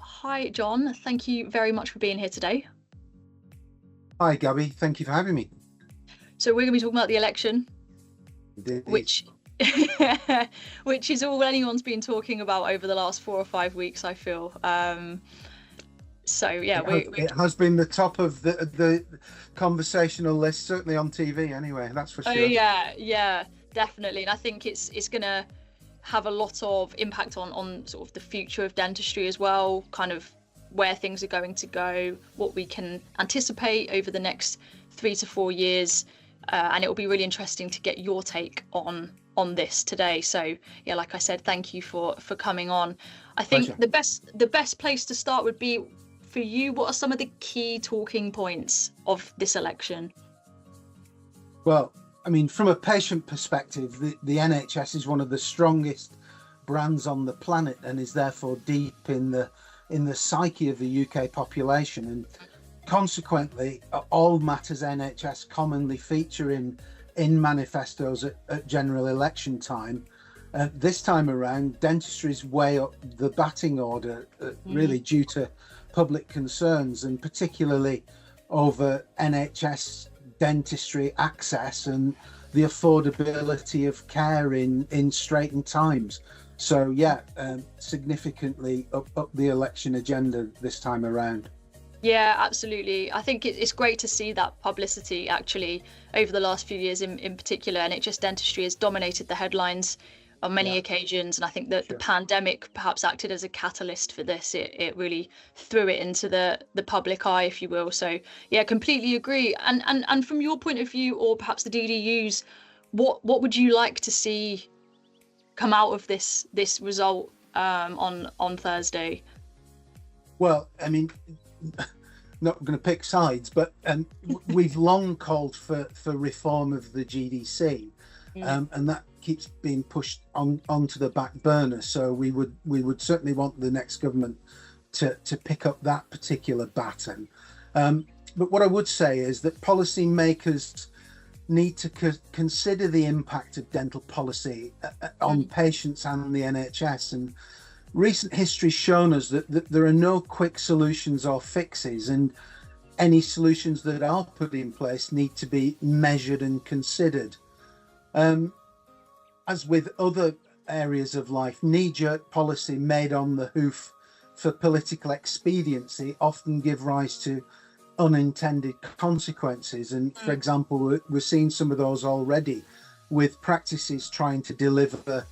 Hi, John. Thank you very much for being here today. Hi, Gabby. Thank you for having me. So we're going to be talking about the election, Indeed. which which is all anyone's been talking about over the last 4 or 5 weeks, I feel. So yeah, we're It has been the top of the conversational list, certainly on TV anyway, that's for oh sure. yeah, definitely. And I think it's gonna have a lot of impact on sort of the future of dentistry as well, kind of where things are going to go, what we can anticipate over the next 3 to 4 years. And it will be really interesting to get your take on this today. So yeah, like I said, thank you for coming on. I think Pleasure. the best place to start would be for you. What are some of the key talking points of this election? Well, I mean, from a patient perspective, the NHS is one of the strongest brands on the planet and is therefore deep in the psyche of the UK population. And consequently, all matters NHS commonly feature in manifestos at general election time. This time around, dentistry is way up the batting order, really due to public concerns, and particularly over NHS dentistry access and the affordability of care in straitened times. So yeah, significantly up the election agenda this time around. Yeah, absolutely. I think it's great to see that publicity actually over the last few years in particular. NHS dentistry has dominated the headlines on many Yeah, occasions. And I think that the sure. pandemic perhaps acted as a catalyst for this. It really threw it into the public eye, if you will. So yeah, completely agree. And from your point of view, or perhaps the DDU's, what would you like to see come out of this result on Thursday? Well, I mean, not going to pick sides, but we've long called for reform of the GDC, Mm. and that keeps being pushed onto the back burner. So we would certainly want the next government to pick up that particular baton. But what I would say is that policymakers need to consider the impact of dental policy on Mm. patients and the NHS. And recent history's shown us that there are no quick solutions or fixes, and any solutions that are put in place need to be measured and considered. Um, as with other areas of life, knee-jerk policy made on the hoof for political expediency often give rise to unintended consequences. And for Mm. example, we're seeing some of those already with practices trying to deliver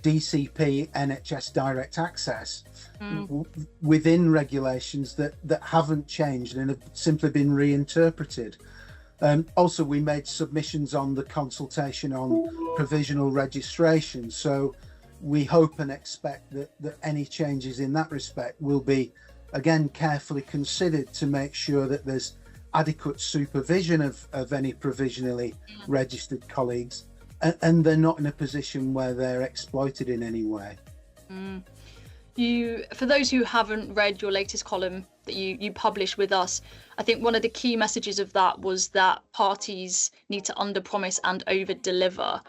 DCP NHS direct access Mm. within regulations that haven't changed and have simply been reinterpreted. Also, we made submissions on the consultation on provisional registration. So we hope and expect that any changes in that respect will be, again, carefully considered to make sure that there's adequate supervision of any provisionally registered colleagues, and they're not in a position where they're exploited in any way. Mm. For those who haven't read your latest column that you published with us, I think one of the key messages of that was that parties need to underpromise and over-deliver.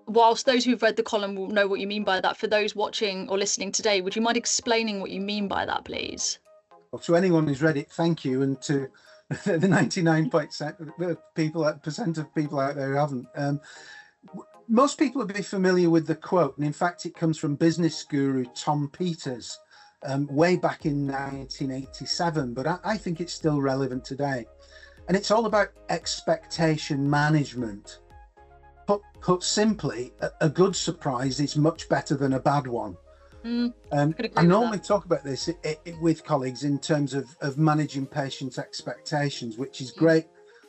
Whilst those who've read the column will know what you mean by that, for those watching or listening today, would you mind explaining what you mean by that, please? Well, to anyone who's read it, thank you, and to the 99% of people out there who haven't. Most people will be familiar with the quote, and in fact, it comes from business guru Tom Peters way back in 1987, but I think it's still relevant today. And it's all about expectation management. Put simply, a good surprise is much better than a bad one. Could I agree with normally that. talk about this with colleagues in terms of managing patients' expectations, which is Mm. great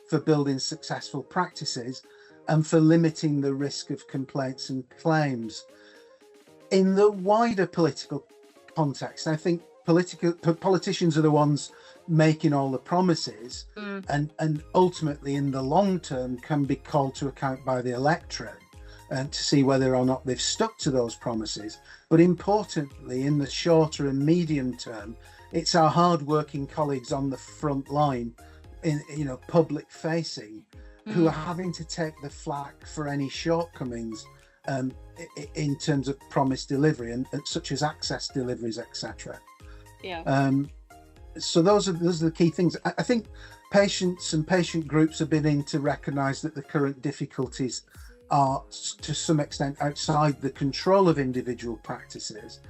for building successful practices and for limiting the risk of complaints and claims. In the wider political context, I think politicians are the ones making all the promises, Mm. and ultimately in the long term can be called to account by the electorate and to see whether or not they've stuck to those promises. But importantly, in the shorter and medium term, it's our hard-working colleagues on the front line, in public facing, who Mm. are having to take the flak for any shortcomings in terms of promised delivery, and such as access deliveries, etc. Yeah. So those are the key things. I think patients and patient groups are beginning to recognise that the current difficulties are to some extent outside the control of individual practices.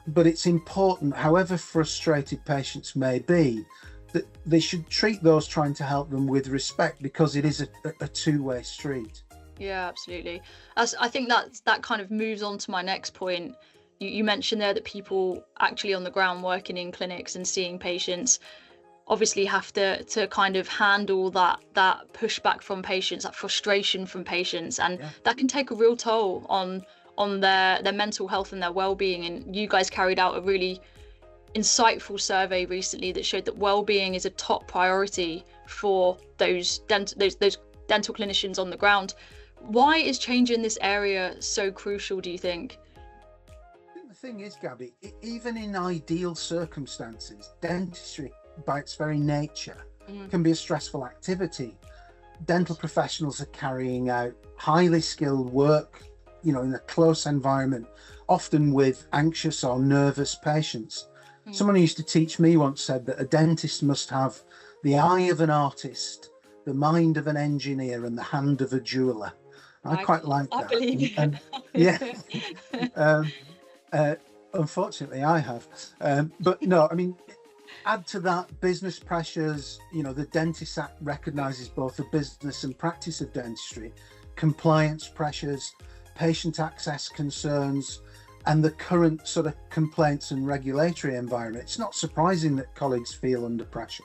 But it's important, however frustrated patients may be, that they should treat those trying to help them with respect, because it is a two-way street. Yeah, absolutely. I think that kind of moves on to my next point. You mentioned there that people actually on the ground working in clinics and seeing patients obviously have to kind of handle that pushback from patients, that frustration from patients, and that can take a real toll on their mental health and their well-being. And you guys carried out a really insightful survey recently that showed that well-being is a top priority for those dental clinicians on the ground. Why is change in this area so crucial, do you think? I think the thing is, Gabby, even in ideal circumstances, dentistry by its very nature can be a stressful activity. Dental professionals are carrying out highly skilled work, in a close environment, often with anxious or nervous patients. Someone who used to teach me once said that a dentist must have the eye of an artist, the mind of an engineer, and the hand of a jeweler. I quite like that. I believe and unfortunately I have. But no, I mean, add to that business pressures. The Dentist Act recognises both the business and practice of dentistry, compliance pressures, patient access concerns, and the current sort of complaints and regulatory environment. It's not surprising that colleagues feel under pressure.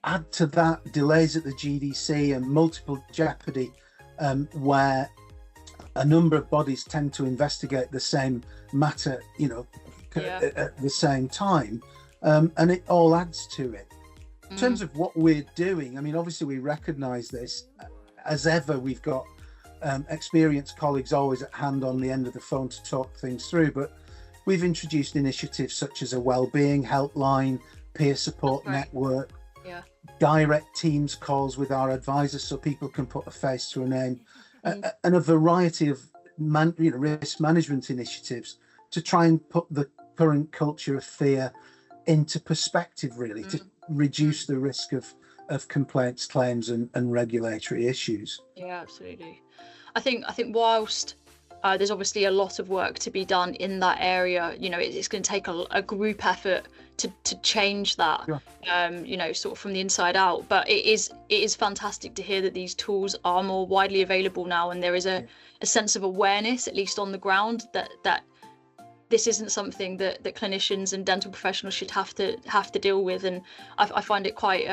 Add to that delays at the GDC and multiple jeopardy, where a number of bodies tend to investigate the same matter, at the same time, and it all adds to it. In terms of what we're doing, I mean, obviously we recognise this. As ever, we've got experienced colleagues always at hand on the end of the phone to talk things through, but we've introduced initiatives such as a wellbeing helpline, peer support network, direct Teams calls with our advisors so people can put a face to a name, and a variety of risk management initiatives to try and put the current culture of fear into perspective, really, to reduce the risk of complaints, claims, and regulatory issues. Yeah, absolutely. I think whilst there's obviously a lot of work to be done in that area, it's going to take a group effort to change that, sort of from the inside out. But it is fantastic to hear that these tools are more widely available now, and there is a sense of awareness, at least on the ground, that this isn't something that clinicians and dental professionals should have to deal with. And I find it quite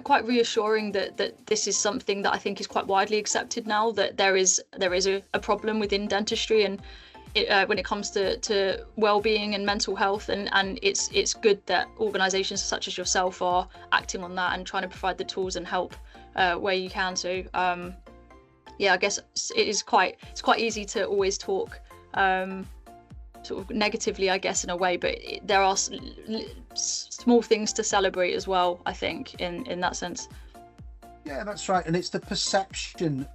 quite reassuring that this is something that I think is quite widely accepted now, that there is a problem within dentistry, and when it comes to well-being and mental health, and it's good that organisations such as yourself are acting on that and trying to provide the tools and help where you can. So I guess it's quite easy to always talk sort of negatively, I guess, in a way, but there are small things to celebrate as well, I think, in that sense. Yeah, that's right. And it's the perception,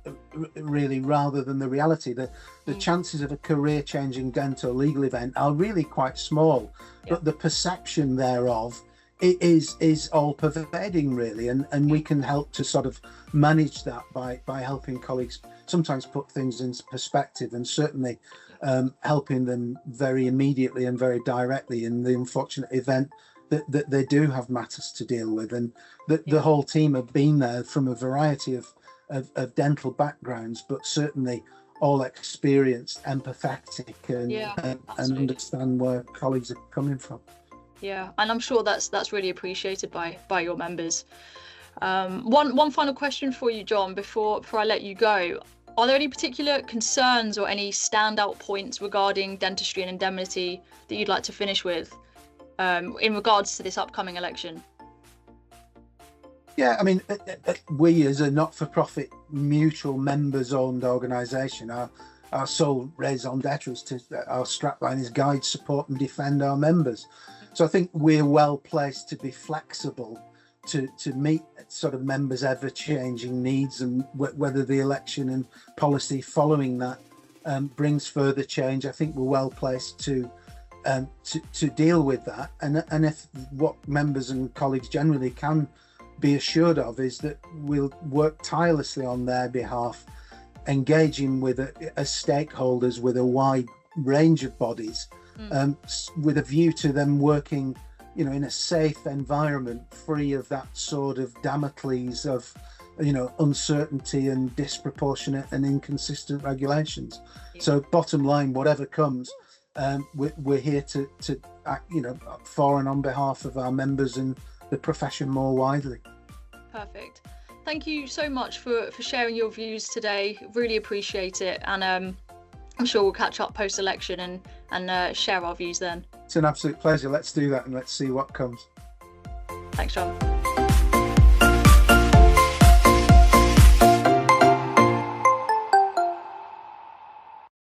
really, rather than the reality. The chances of a career-changing dental legal event are really quite small, but the perception thereof is all pervading, really, and we can help to sort of manage that by helping colleagues sometimes put things in perspective, and certainly helping them very immediately and very directly in the unfortunate event that they do have matters to deal with. And the whole team have been there from a variety of dental backgrounds, but certainly all experienced, empathetic, and understand where colleagues are coming from. Yeah, and I'm sure that's really appreciated by your members. One final question for you, John, before I let you go. Are there any particular concerns or any standout points regarding dentistry and indemnity that you'd like to finish with in regards to this upcoming election? Yeah, I mean, we as a not-for-profit, mutual members-owned organisation, our sole raison d'etre is our strapline is guide, support and defend our members. So I think we're well placed to be flexible to meet sort of members' ever-changing needs, and whether the election and policy following that brings further change. I think we're well placed to to deal with that. And if what members and colleagues generally can be assured of is that we'll work tirelessly on their behalf, engaging with as stakeholders with a wide range of bodies, with a view to them working, you know, in a safe environment, free of that sort of Damocles of, you know, uncertainty and disproportionate and inconsistent regulations. So bottom line, whatever comes, we're here to act, you know, for and on behalf of our members and the profession more widely. Perfect. Thank you so much for sharing your views today. Really appreciate it. And I'm sure we'll catch up post-election and share our views then. It's an absolute pleasure. Let's do that and let's see what comes. Thanks, John.